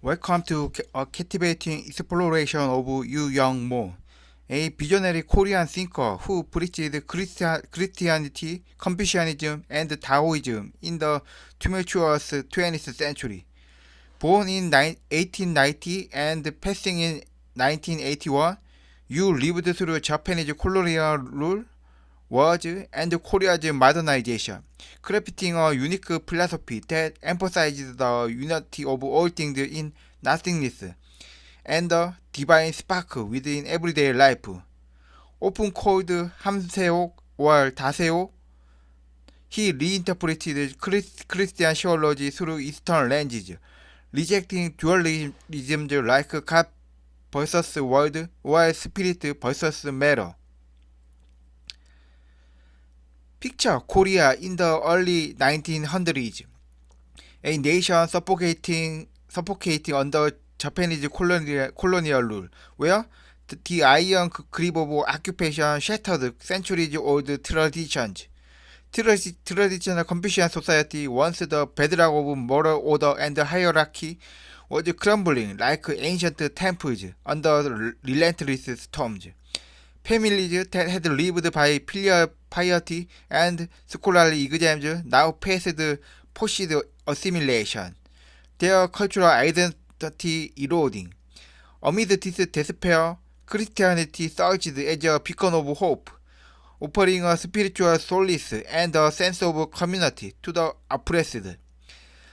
Welcome to a captivating exploration of Yu Young Mo, a visionary Korean thinker who preached Christianity, Confucianism, and Taoism in the tumultuous 20th century. Born in 1890 and passing in 1981, Yu lived through Japanese colonial rule, wars, and Korea's modernization, crafting a unique philosophy that emphasizes the unity of all things in nothingness and the divine spark within everyday life. Often called Hamseo or Daseo, he reinterpreted Christian theology through Eastern lenses, rejecting dualisms like God versus world or spirit versus matter. Picture Korea in the early 1900s, a nation suffocating under Japanese colonial rule, where the iron grip of occupation shattered centuries-old traditions. Traditional Confucian society, once the bedrock of moral order and hierarchy, was crumbling like ancient temples under relentless storms. Families that had lived by filial piety and scholarly exams now faced forced assimilation, their cultural identity eroding. Amid this despair, Christianity surged as a beacon of hope, offering a spiritual solace and a sense of community to the oppressed.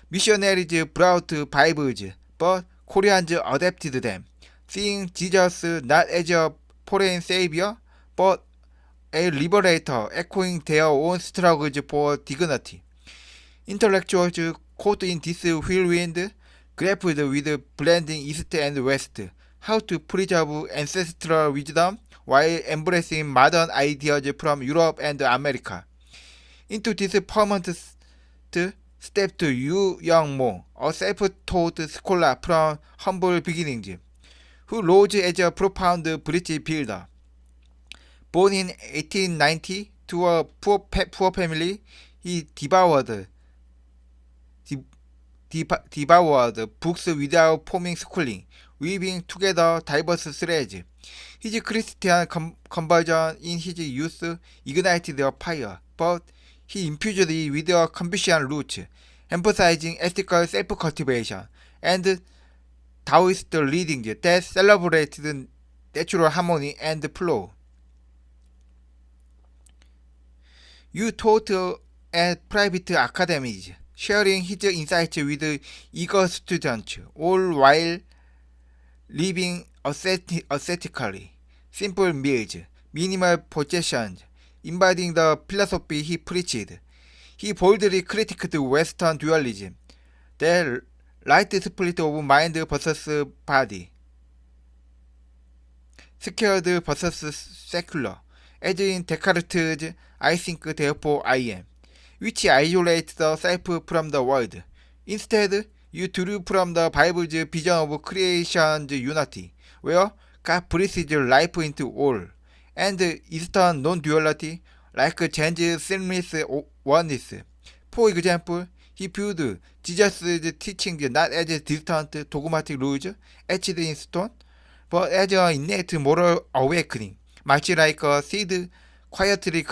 Missionaries brought Bibles, but Koreans adapted them, seeing Jesus not as a foreign savior, but a liberator echoing their own struggles for dignity. Intellectuals caught in this whirlwind grappled with blending East and West, how to preserve ancestral wisdom while embracing modern ideas from Europe and America. Into this permanent stepped Yu Young Mo, a self-taught scholar from humble beginnings, who rose as a profound bridge builder. Born in 1890 to a poor family, he devoured books without forming schooling, weaving together diverse threads. His Christian conversion in his youth ignited a fire, but he infused it with a Confucian roots, emphasizing ethical self-cultivation and Taoist readings that celebrated natural harmony and flow. Yu taught at private academies, sharing his insights with eager students, all while living ascetically. Simple meals, minimal possessions, embodying the philosophy he preached. He boldly critiqued Western dualism, the light split of mind versus body, secured versus secular, as in Descartes' I think therefore I am, which isolates the self from the world. Instead, you drew from the Bible's vision of creation's unity, where God breathes life into all, and Eastern non-duality, like Zen's seamless oneness. For example, he viewed Jesus' teachings not as distant dogmatic rules etched in stone, but as an innate moral awakening, much like a seed quietly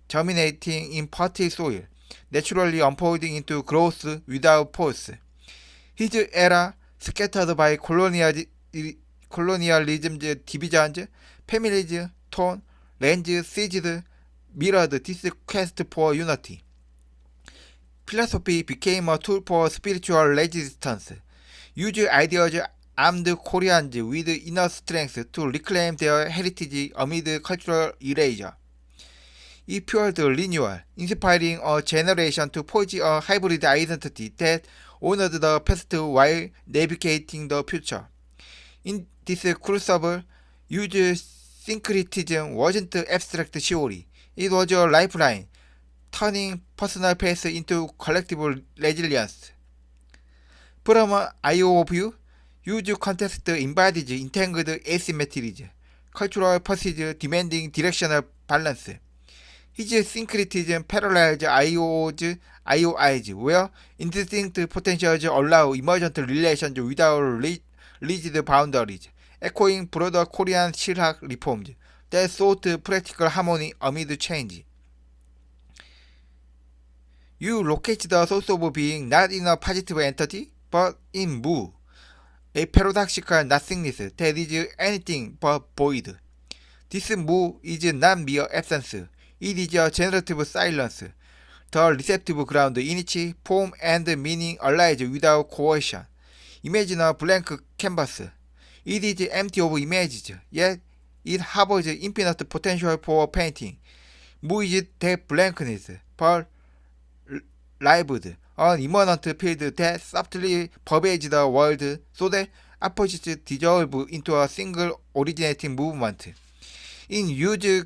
germinating in fertile soil, naturally unfolding into growth without force. His era, scattered by colonialism's divisions, families, tone, range, seized, mirrored this quest for unity. Philosophy became a tool for spiritual resistance. Used ideas armed Koreans with inner strength to reclaim their heritage amid cultural erasure. It fueled renewal, inspiring a generation to forge a hybrid identity that honored the past while navigating the future. In this crucible, used syncretism wasn't abstract theory, it was a lifeline, turning personal faith into collective resilience. From an IO view, used context embodies entangled asymmetries, cultural passage demanding directional balance. His syncretism parallels IOIs, where indistinct potentials allow emergent relations without rigid boundaries, echoing broader Korean 실학 reforms that sought practical harmony amid change. You locate the source of being not in a positive entity, but in Mu, a paradoxical nothingness that is anything but void. This Mu is not mere absence, it is a generative silence, the receptive ground in which form and meaning arise without coercion. Imagine a blank canvas. It is empty of images, yet it harbors infinite potential for painting. Mu is that blankness, but lived, an immanent field that softly pervades the world so that opposites dissolve into a single originating movement. In Yu's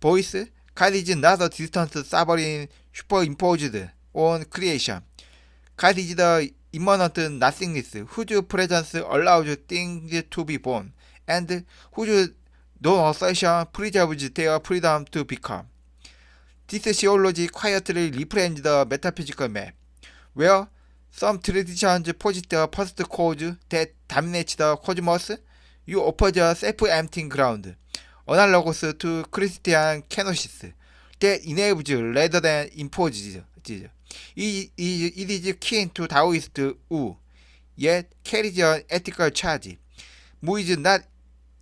voice, God is not a distant sovereign superimposed on creation. God is the immanent nothingness whose presence allows things to be born, and whose non-assertion preserves their freedom to become. This theology quietly reframes the metaphysical map, where some traditions posit a first cause that dominates the cosmos. You offer a self-emptying ground, analogous to Christian kenosis, that enables rather than imposes. It is kin to Taoist Wu, yet carries an ethical charge. Mu is not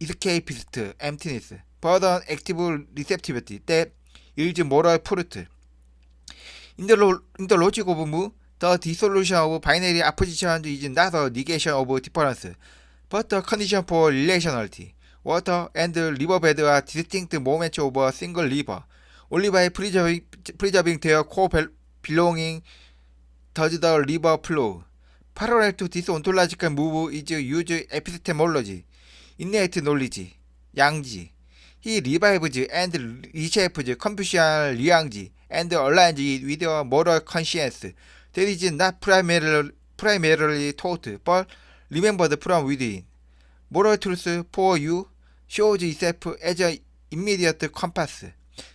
escapist emptiness, but an active receptivity that yields moral fruit. In the logic of Mu, the dissolution of binary opposition is not a negation of difference, but a condition for relationality. Water and riverbed are distinct moments of a single river. Only by preserving their core belonging does the river flow. Parallel to this ontological move is used epistemology, innate knowledge, Yangji. He revives and reshapes Confucian Liangji and aligns it with a moral conscience that is not primarily taught but remembered from within. Moral truth for you shows itself as an immediate compass,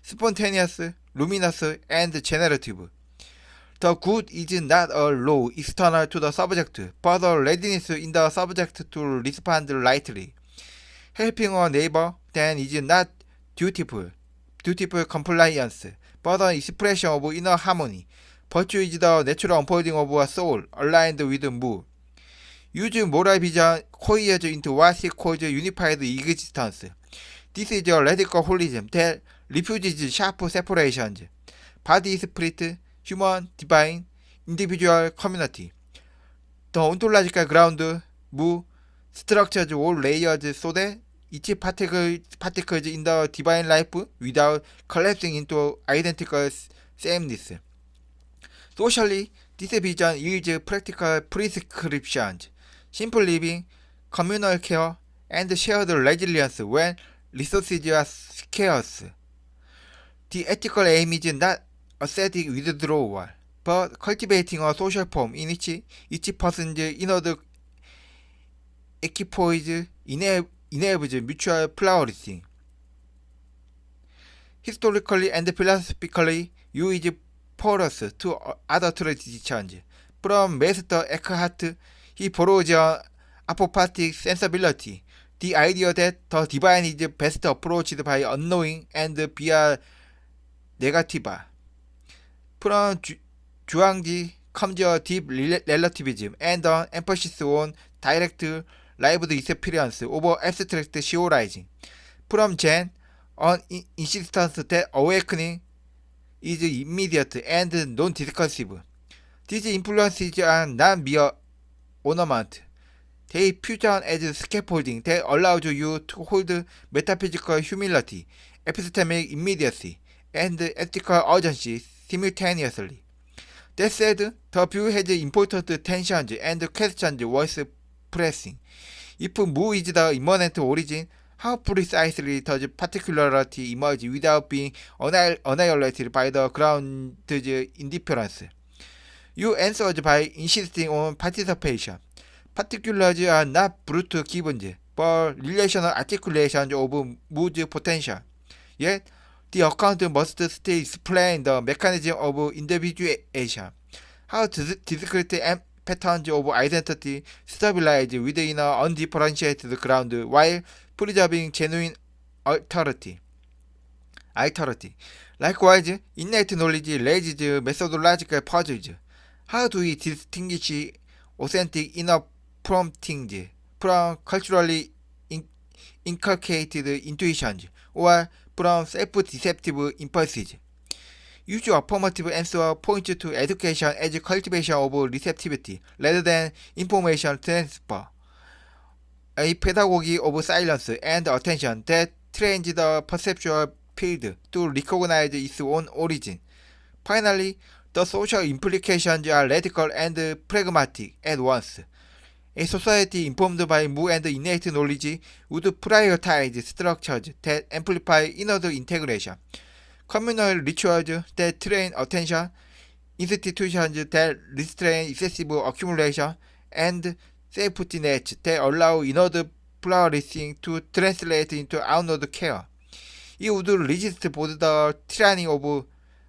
spontaneous, luminous, and generative. The good is not a law external to the subject, but a readiness in the subject to respond lightly. Helping a neighbor then is not dutiful compliance, but an expression of inner harmony. Virtue is the natural unfolding of a soul aligned with Mu. Use moral vision coheres into what he calls unified existence. This is a radical holism that refuses sharp separations. Body, spirit, human, divine, individual, community. The ontological ground, Mu, structures all layers so that each particles in the divine life without collapsing into identical sameness. Socially, this vision yields practical prescriptions, simple living, communal care, and shared resilience when resources are scarce. The ethical aim is not ascetic withdrawal, but cultivating a social form in which each person's inner equipoise enables mutual flourishing. Historically and philosophically, Yu is porous to other traditions. From Master Eckhart, he borrows an apophatic sensibility, the idea that the divine is best approached by unknowing and via negativa. From Zhuangzi comes a deep relativism and an emphasis on direct lived experience over abstract theorizing. From Zen, an insistence that awakening is immediate and non-discursive. These influences are not mere ornament. They function as scaffolding that allows you to hold metaphysical humility, epistemic immediacy, and ethical urgency simultaneously. That said, the view has important tensions and questions worth pressing. If Mu is the immanent origin, how precisely does particularity emerge without being annihilated by the ground's indifference? You answered by insisting on participation. Particulars are not brute givens, but relational articulations of Mu's potential. Yet, The account must stay explain the mechanism of individuation. How discrete patterns of identity stabilize within an undifferentiated ground while preserving genuine authority. Likewise, innate knowledge raises methodological puzzles. How do we distinguish authentic inner promptings from culturally inculcated intuitions or from self-deceptive impulses? Usual affirmative answer points to education as cultivation of receptivity rather than information transfer, a pedagogy of silence and attention that trains the perceptual field to recognize its own origin. Finally, the social implications are radical and pragmatic at once. A society informed by Mu and innate knowledge would prioritize structures that amplify inner integration, communal rituals that train attention, institutions that restrain excessive accumulation, and safety nets that allow inward flourishing to translate into outward care. It would resist both the tyranny of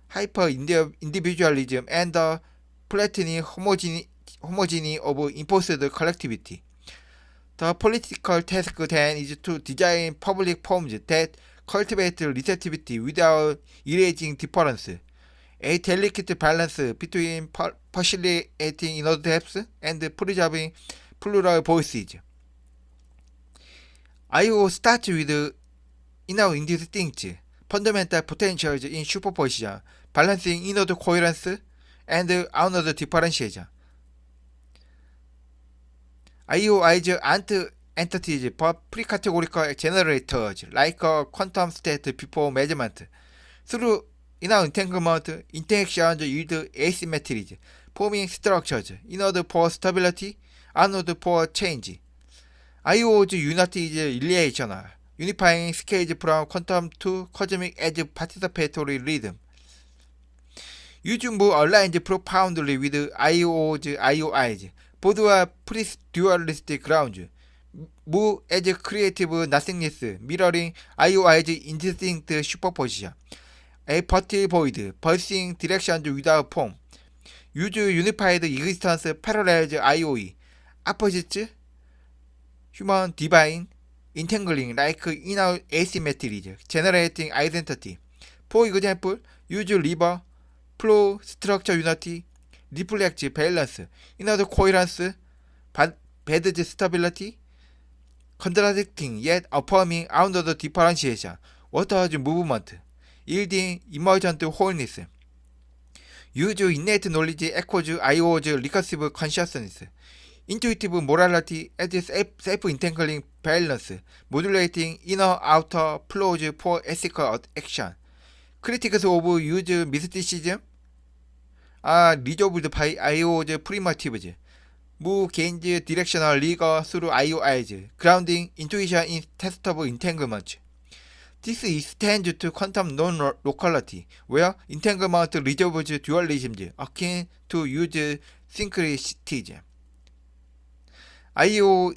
hyper-individualism and the flattening homogeny of imposed collectivity. The political task then is to design public forms that cultivate receptivity without erasing difference, a delicate balance between facilitating inner depth and preserving plural voices. I.O. starts with inner instincts, fundamental potentials in superposition, balancing inward coherence and outward differentiation. IOIs aren't entities but pre-categorical generators like a quantum state before measurement. Through inner entanglement, interactions yield asymmetries, forming structures inward for stability, outward for change. IO's unity is relational, unifying scales from quantum to cosmic as participatory rhythm. Mu aligns profoundly with IO's IOIs. Both are pre-dualistic grounds. Mu as creative nothingness, mirroring IOI's instinct superposition. A fertile void, pulsing directions without form. U's unified existence parallels IOE. Opposites, human, divine, entangling like inner asymmetries, generating identity. For example, U's river, flow, structure unity, reflects balance, inner coherence, bad stability, contradicting yet affirming outward differentiation, water's movement, yielding emergent wholeness. U's innate knowledge echoes IO's recursive consciousness, intuitive morality as self-entangling balance, modulating inner-outer flows for ethical action. Critics of U's mysticism are resolved by IO's primitives. Mu gains directional rigor through IOIs, grounding intuition in testable entanglement. This extends to quantum non-locality, where entanglement resolves dualisms akin to U's syncretism. IO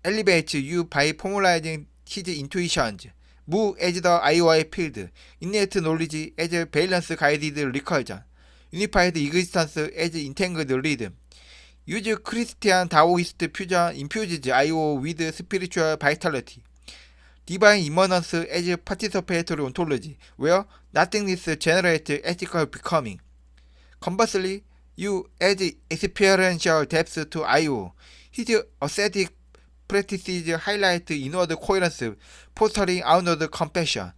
elevates U by formalizing his intuitions. Mu as the IOI field, innate knowledge as a balance-guided recursion, unified existence as entangled rhythm. U's Christian Taoist fusion infuses IO with spiritual vitality. Divine immanence as participatory ontology, where nothingness generates ethical becoming. Conversely, U adds experiential depth to IO. His ascetic practices highlight inward coherence, fostering outward compassion,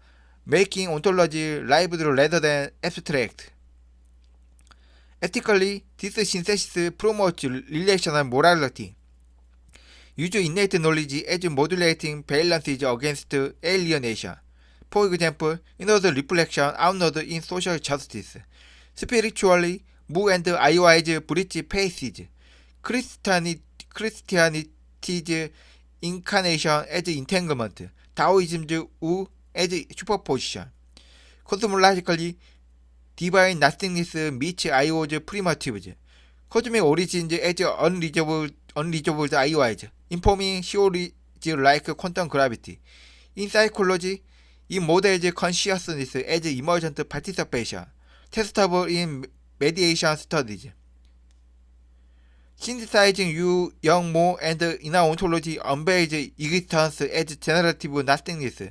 making ontology lived rather than abstract. Ethically, this synthesis promotes relational morality. Use innate knowledge as modulating balances against alienation. For example, inward reflection, outward in social justice. Spiritually, Mu and IOI's bridge faces. Christianity's incarnation as entanglement, Taoism's Wu as superposition. Cosmologically, divine nothingness meets IO's primitives. Cosmic origins as unresolved IOIs, informing theories like quantum gravity. In psychology, in models consciousness as emergent participation, testable in mediation studies. Synthesizing you young more and inner ontology unveils existence as generative nothingness,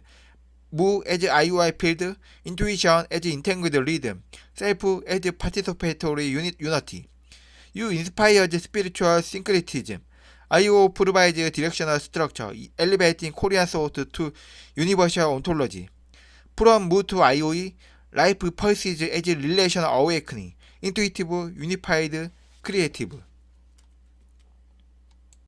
Mu as IUI field, intuition as entangled rhythm, self as participatory unity. U inspires spiritual syncretism. IO provides directional structure, elevating Korean thought to universal ontology. From Mu to IOE, life pulses as relational awakening, intuitive, unified, creative.